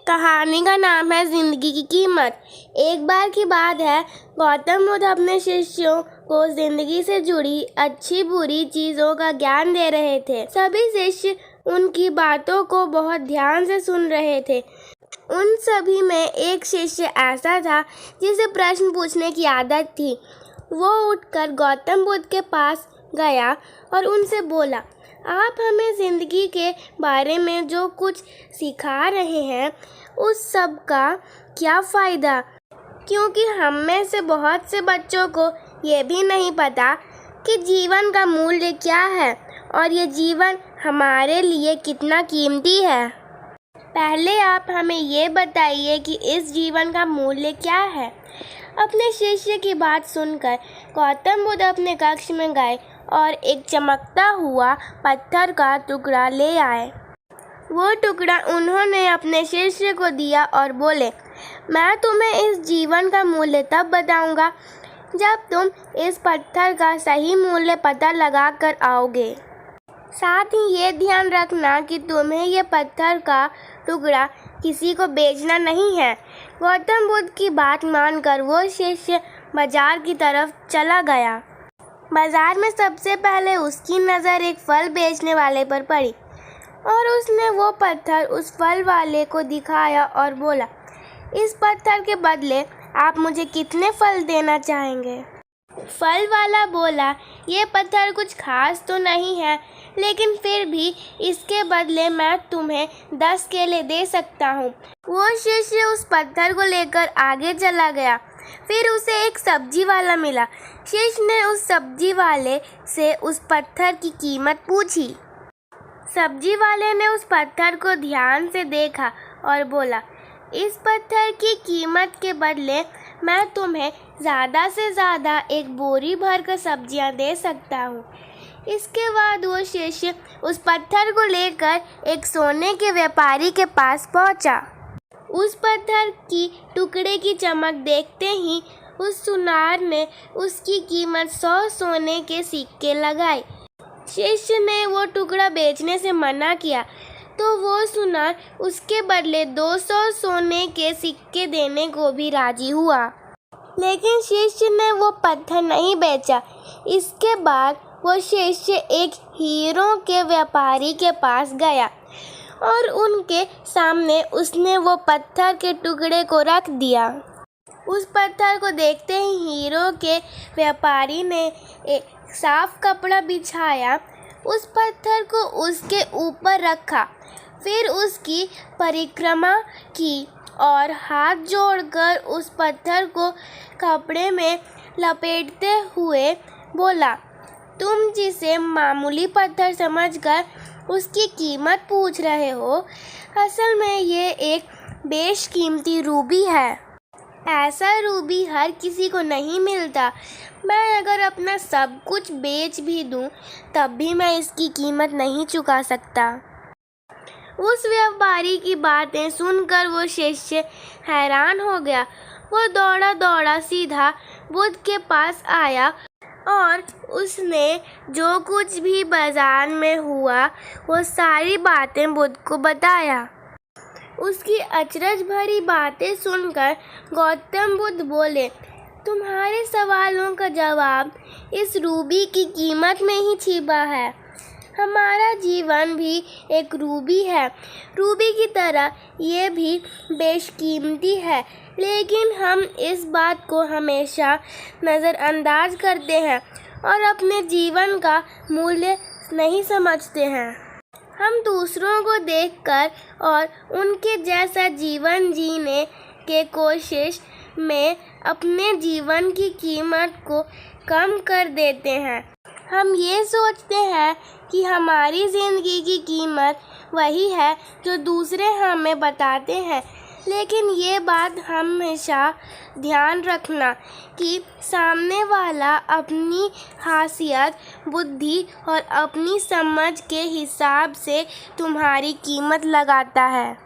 कहानी का नाम है जिंदगी की कीमत। एक बार की बात है, गौतम बुद्ध अपने शिष्यों को जिंदगी से जुड़ी अच्छी बुरी चीजों का ज्ञान दे रहे थे। सभी शिष्य उनकी बातों को बहुत ध्यान से सुन रहे थे। उन सभी में एक शिष्य ऐसा था जिसे प्रश्न पूछने की आदत थी। वो उठकर गौतम बुद्ध के पास गया और उनसे बोला, आप हमें ज़िंदगी के बारे में जो कुछ सिखा रहे हैं उस सब का क्या फ़ायदा, क्योंकि हम में से बहुत से बच्चों को ये भी नहीं पता कि जीवन का मूल्य क्या है और ये जीवन हमारे लिए कितना कीमती है। पहले आप हमें ये बताइए कि इस जीवन का मूल्य क्या है। अपने शिष्य की बात सुनकर गौतम बुद्ध अपने कक्ष में गए और एक चमकता हुआ पत्थर का टुकड़ा ले आए। वो टुकड़ा उन्होंने अपने शिष्य को दिया और बोले, मैं तुम्हें इस जीवन का मूल्य तब बताऊंगा जब तुम इस पत्थर का सही मूल्य पता लगा कर आओगे। साथ ही ये ध्यान रखना कि तुम्हें ये पत्थर का टुकड़ा किसी को बेचना नहीं है। गौतम बुद्ध की बात मानकर वो शिष्य बाजार की तरफ चला गया। बाजार में सबसे पहले उसकी नज़र एक फल बेचने वाले पर पड़ी और उसने वो पत्थर उस फल वाले को दिखाया और बोला, इस पत्थर के बदले आप मुझे कितने फल देना चाहेंगे। फल वाला बोला, ये पत्थर कुछ खास तो नहीं है, लेकिन फिर भी इसके बदले मैं तुम्हें 10 केले दे सकता हूँ। वो शिष्य उस पत्थर को लेकर आगे चला गया। फिर उसे एक सब्जी वाला मिला। शिष्य ने उस सब्जी वाले से उस पत्थर की कीमत पूछी। सब्जी वाले ने उस पत्थर को ध्यान से देखा और बोला, इस पत्थर की कीमत के बदले मैं तुम्हें ज़्यादा से ज़्यादा एक बोरी भर कर सब्जियां दे सकता हूँ। इसके बाद वो शिष्य उस पत्थर को लेकर एक सोने के व्यापारी के पास पहुँचा। उस पत्थर की टुकड़े की चमक देखते ही उस सुनार ने उसकी कीमत 100 सोने के सिक्के लगाए। शिष्य ने वो टुकड़ा बेचने से मना किया तो वो सुनार उसके बदले 200 सोने के सिक्के देने को भी राजी हुआ, लेकिन शिष्य ने वो पत्थर नहीं बेचा। इसके बाद वो शिष्य एक हीरों के व्यापारी के पास गया और उनके सामने उसने वो पत्थर के टुकड़े को रख दिया। उस पत्थर को देखते ही हीरो के व्यापारी ने एक साफ कपड़ा बिछाया, उस पत्थर को उसके ऊपर रखा, फिर उसकी परिक्रमा की और हाथ जोड़कर उस पत्थर को कपड़े में लपेटते हुए बोला, तुम जिसे मामूली पत्थर समझकर उसकी कीमत पूछ रहे हो, असल में ये एक बेशकीमती रूबी है। ऐसा रूबी हर किसी को नहीं मिलता। मैं अगर अपना सब कुछ बेच भी दूं, तब भी मैं इसकी कीमत नहीं चुका सकता। उस व्यापारी की बातें सुनकर वो शिष्य हैरान हो गया। वो दौड़ा दौड़ा सीधा बुद्ध के पास आया और उसने जो कुछ भी बाजार में हुआ वो सारी बातें बुद्ध को बताया। उसकी अचरज भरी बातें सुनकर गौतम बुद्ध बोले, तुम्हारे सवालों का जवाब इस रूबी की कीमत में ही छिपा है। हमारा जीवन भी एक रूबी है। रूबी की तरह ये भी बेशकीमती है, लेकिन हम इस बात को हमेशा नज़रअंदाज करते हैं और अपने जीवन का मूल्य नहीं समझते हैं। हम दूसरों को देखकर और उनके जैसा जीवन जीने के कोशिश में अपने जीवन की कीमत को कम कर देते हैं। हम ये सोचते हैं कि हमारी ज़िंदगी की कीमत वही है जो दूसरे हमें बताते हैं, लेकिन ये बात हमेशा ध्यान रखना कि सामने वाला अपनी हासियत, बुद्धि और अपनी समझ के हिसाब से तुम्हारी कीमत लगाता है।